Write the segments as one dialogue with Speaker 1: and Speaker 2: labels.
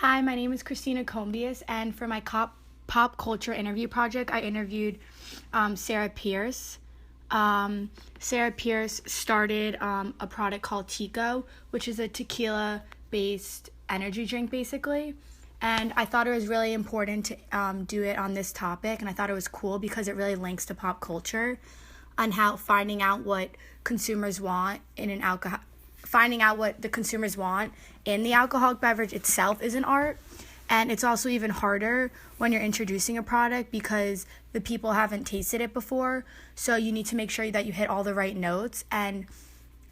Speaker 1: Hi, my name is Christina Combias, and for my pop culture interview project, I interviewed Sarah Pierce. Sarah Pierce started a product called Tico, which is a tequila-based energy drink, basically. And I thought it was really important to do it on this topic, and I thought it was cool because it really links to pop culture on how finding out what consumers want in an alcohol finding out what the consumers want in the alcoholic beverage itself is an art. And it's also even harder when you're introducing a product because the people haven't tasted it before. So you need to make sure that you hit all the right notes. And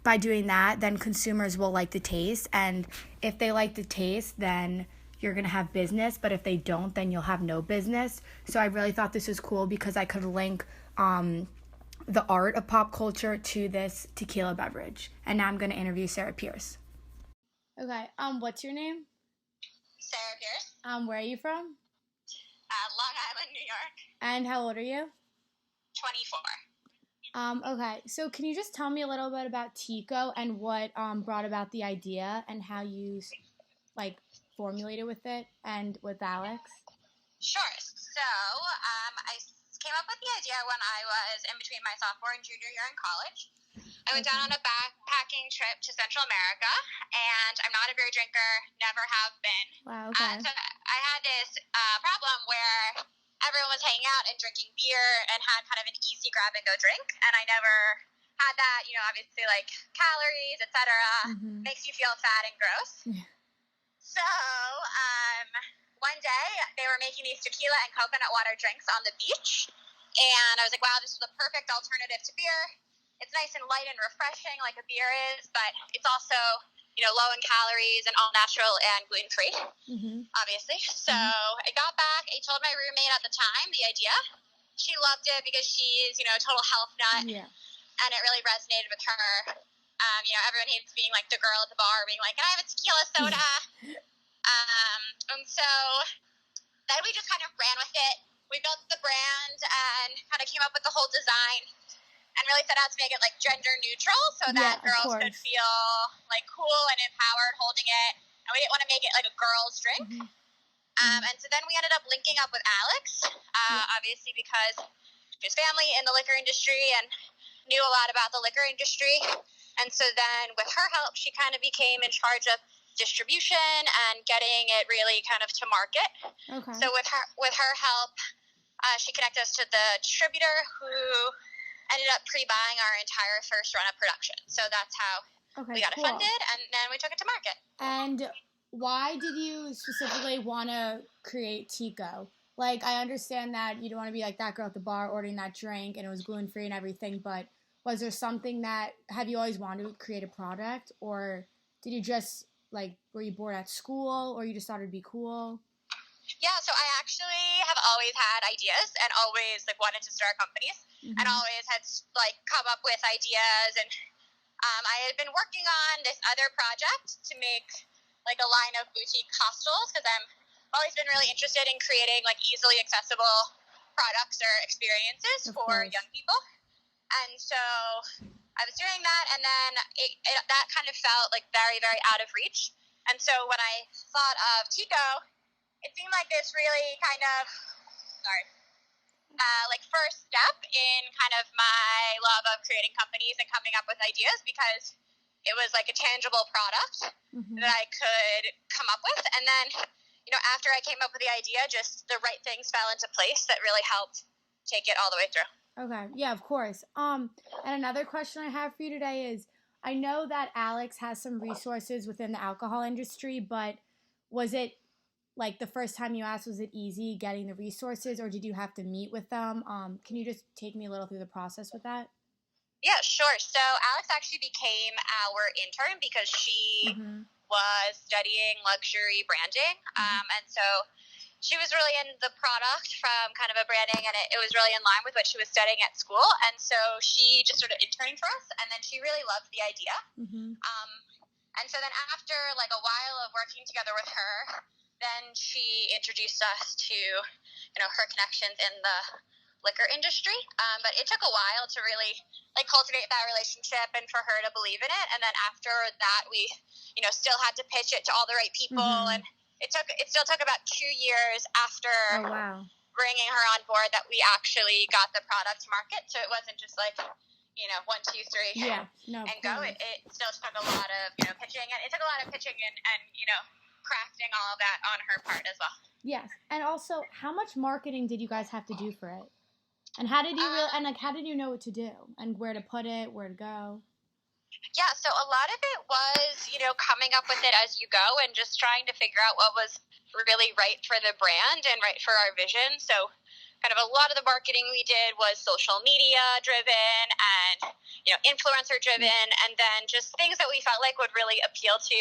Speaker 1: by doing that, then consumers will like the taste. And if they like the taste, then you're going to have business. But if they don't, then you'll have no business. So I really thought this was cool because I could link the art of pop culture to this tequila beverage. And now I'm going to interview Sarah Pierce. Okay, what's your name?
Speaker 2: Sarah Pierce.
Speaker 1: Where are you from?
Speaker 2: Long Island, New York.
Speaker 1: And how old are you?
Speaker 2: 24.
Speaker 1: Okay, so can you just tell me a little bit about Tico and what brought about the idea and how you formulated with it and with Alex?
Speaker 2: Sure. So I came up with the idea when I was in between my sophomore and junior year in college. I went down on a backpacking trip to Central America, and I'm not a beer drinker, never have been.
Speaker 1: Wow, okay.
Speaker 2: So I had this problem where everyone was hanging out and drinking beer and had kind of an easy grab-and-go drink, and I never had that, obviously, like, calories, etc. Makes you feel fat and gross.
Speaker 1: Yeah.
Speaker 2: So one day, they were making these tequila and coconut water drinks on the beach, and I was like, wow, this is the perfect alternative to beer. It's nice and light and refreshing like a beer is, but it's also, low in calories and all natural and gluten-free, obviously. So I got back. I told my roommate at the time the idea. She loved it because she's, a total health nut, and it really resonated with her. Everyone hates being like the girl at the bar being like, can I have a tequila soda? And so then we just kind of ran with it. We built the brand and kind of came up with the whole design and really set out to make it like gender neutral so that girls could feel like cool and empowered holding it. And we didn't want to make it like a girl's drink. And so then we ended up linking up with Alex, obviously because his family in the liquor industry and knew a lot about the liquor industry. And so then with her help, she kind of became in charge of distribution and getting it really kind of to market. Okay. So with her help, she connected us to the distributor who ended up pre-buying our entire first run of production. So that's how we got it funded, and then we took it to market.
Speaker 1: And why did you specifically want to create Tico? Like, I understand that you don't want to be like that girl at the bar ordering that drink and it was gluten-free and everything, but was there something have you always wanted to create a product, or did you just, were you bored at school, or you just thought it'd be cool?
Speaker 2: Yeah, so I actually have always had ideas and always, wanted to start companies and always had, come up with ideas. And I had been working on this other project to make, a line of boutique hostels because I've always been really interested in creating, easily accessible products or experiences for young people. And so I was doing that, and then that kind of felt, very, very out of reach. And so when I thought of Tico, it seemed like this really kind of, first step in kind of my love of creating companies and coming up with ideas, because it was like a tangible product that I could come up with. And then, after I came up with the idea, just the right things fell into place that really helped take it all the way through.
Speaker 1: Okay. Yeah, of course. And another question I have for you today is, I know that Alex has some resources within the alcohol industry, but was it, the first time you asked, was it easy getting the resources, or did you have to meet with them? Can you just take me a little through the process with that?
Speaker 2: Yeah, sure. So Alex actually became our intern because she was studying luxury branding. And so she was really in the product from kind of a branding, and it was really in line with what she was studying at school. And so she just sort of interned for us, and then she really loved the idea. And so then after a while of working together with her, then she introduced us to, her connections in the liquor industry. But it took a while to really cultivate that relationship and for her to believe in it. And then after that, we, still had to pitch it to all the right people. And it still took about 2 years after
Speaker 1: Oh, wow.
Speaker 2: bringing her on board that we actually got the product to market. So it wasn't just like, 1, 2, 3,
Speaker 1: Yeah. No,
Speaker 2: and go. It still took a lot of, pitching, and it took a lot of pitching and crafting all of that on her part as well.
Speaker 1: Yes. And also, how much marketing did you guys have to do for it? And how did you how did you know what to do and where to put it, where to go?
Speaker 2: Yeah, so a lot of it was, coming up with it as you go and just trying to figure out what was really right for the brand and right for our vision. So kind of a lot of the marketing we did was social media driven and, influencer driven, and then just things that we felt like would really appeal to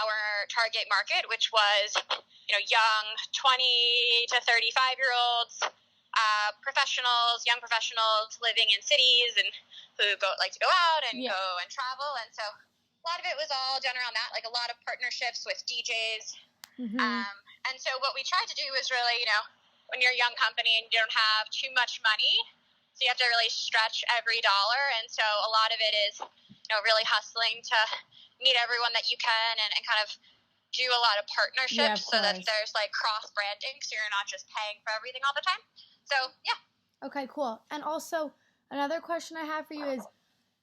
Speaker 2: our target market, which was, young 20 to 35-year-olds, young professionals living in cities and who like to go out and go and travel. And so a lot of it was all done around that, like a lot of partnerships with DJs. And so what we tried to do was really, when you're a young company and you don't have too much money, so you have to really stretch every dollar. And so a lot of it is, really hustling to meet everyone that you can and kind of do a lot of partnerships so that there's like cross branding, so you're not just paying for everything all the time. So yeah. Okay,
Speaker 1: cool. And also another question I have for you is,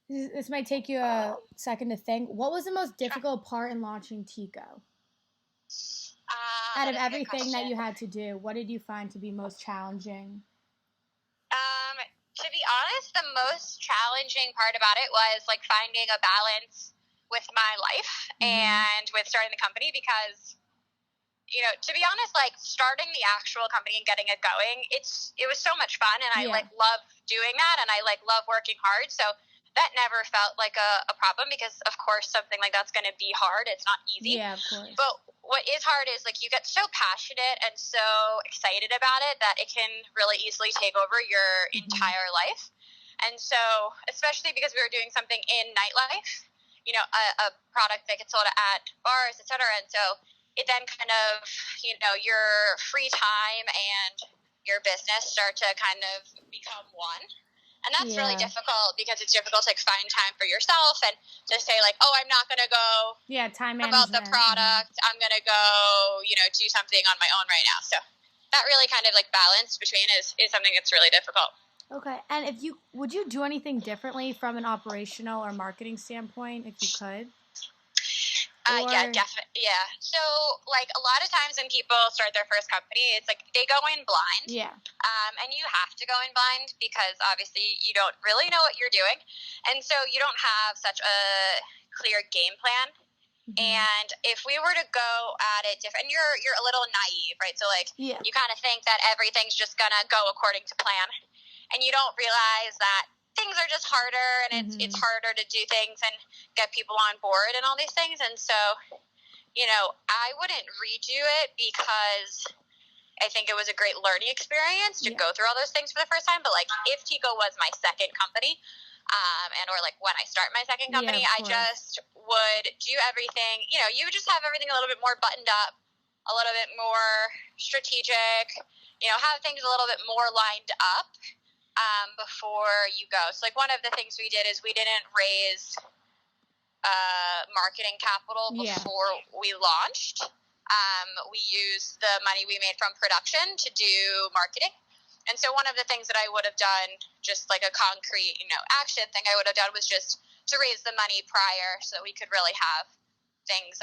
Speaker 1: this might take you a second to think, what was the most difficult part in launching Tico? Out of everything that you had to do, what did you find to be most challenging?
Speaker 2: To be honest, the most challenging part about it was like finding a balance with my life and with starting the company, because to be honest, like starting the actual company and getting it going, it was so much fun, and I like love doing that, and I like love working hard. So that never felt like a problem, because of course something like that's going to be hard. It's not easy.
Speaker 1: Yeah, of course.
Speaker 2: But what is hard is like you get so passionate and so excited about it that it can really easily take over your entire life. And so, especially because we were doing something in nightlife, a product that gets sold at bars, etc. And so it then kind of, your free time and your business start to kind of become one. And that's really difficult, because it's difficult to find time for yourself and to say like, oh, I'm not going to go
Speaker 1: time
Speaker 2: about the product. I'm going to go, do something on my own right now. So that really kind of like balance between is something that's really difficult.
Speaker 1: Okay. And would you do anything differently from an operational or marketing standpoint if you could?
Speaker 2: Yeah, definitely. Yeah. So, like, a lot of times when people start their first company, it's like they go in blind.
Speaker 1: Yeah.
Speaker 2: And you have to go in blind, because obviously you don't really know what you're doing. And so you don't have such a clear game plan. And if we were to go at it different, and you're a little naive, right? So, like, you kind of think that everything's just going to go according to plan. And you don't realize that things are just harder, and it's harder to do things and get people on board and all these things. And so, I wouldn't redo it, because I think it was a great learning experience to go through all those things for the first time. But like, if Tico was my second company, or like when I start my second company, I just would do everything, you would just have everything a little bit more buttoned up, a little bit more strategic, have things a little bit more lined up before you go. So like one of the things we did is we didn't raise marketing capital before we launched. We used the money we made from production to do marketing. And so one of the things that I would have done, just like a concrete, action thing I would have done, was just to raise the money prior so that we could really have things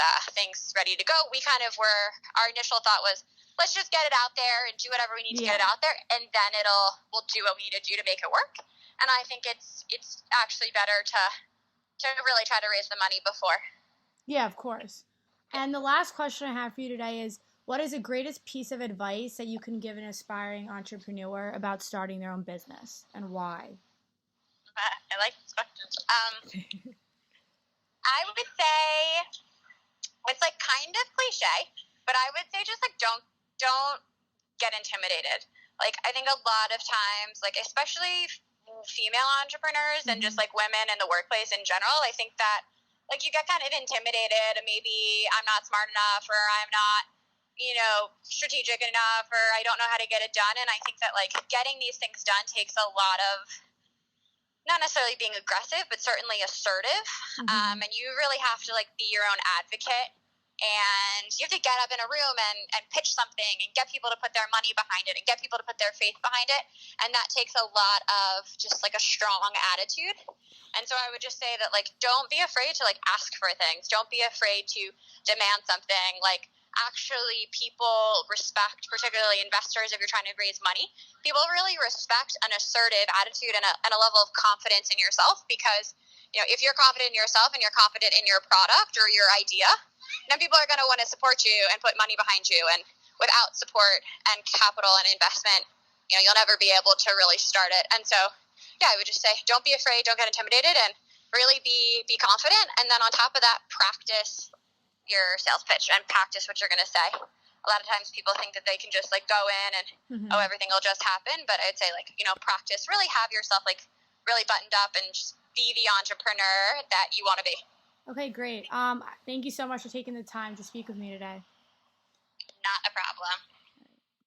Speaker 2: ready to go. We kind of our initial thought was, let's just get it out there and do whatever we need to get it out there, and then we'll do what we need to do to make it work. And I think it's actually better to really try to raise the money before.
Speaker 1: Yeah, of course. And the last question I have for you today is, what is the greatest piece of advice that you can give an aspiring entrepreneur about starting their own business, and why?
Speaker 2: I like this question. I would say, it's like kind of cliche, but I would say just like don't get intimidated. Like, I think a lot of times, like especially female entrepreneurs and just like women in the workplace in general, I think that like you get kind of intimidated, and maybe I'm not smart enough, or I'm not, strategic enough, or I don't know how to get it done. And I think that like getting these things done takes a lot of, not necessarily being aggressive, but certainly assertive. And you really have to like be your own advocate and you have to get up in a room and pitch something and get people to put their money behind it and get people to put their faith behind it. And that takes a lot of just like a strong attitude. And so I would just say that, like, don't be afraid to like ask for things. Don't be afraid to demand something. Like, actually, people respect, particularly investors, if you're trying to raise money, people really respect an assertive attitude and a level of confidence in yourself, because, you know, if you're confident in yourself and you're confident in your product or your idea, then people are going to want to support you and put money behind you. And without support and capital and investment, you know, you'll never be able to really start it. And so, yeah, I would just say, don't be afraid, don't get intimidated, and really be confident. And then on top of that, practice your sales pitch and practice what you're going to say. A lot of times people think that they can just like go in and, oh, everything will just happen. But I'd say, like, you know, practice, really have yourself like really buttoned up and just be the entrepreneur that you want to be.
Speaker 1: Okay, great. Thank you so much for taking the time to speak with me today.
Speaker 2: Not a problem.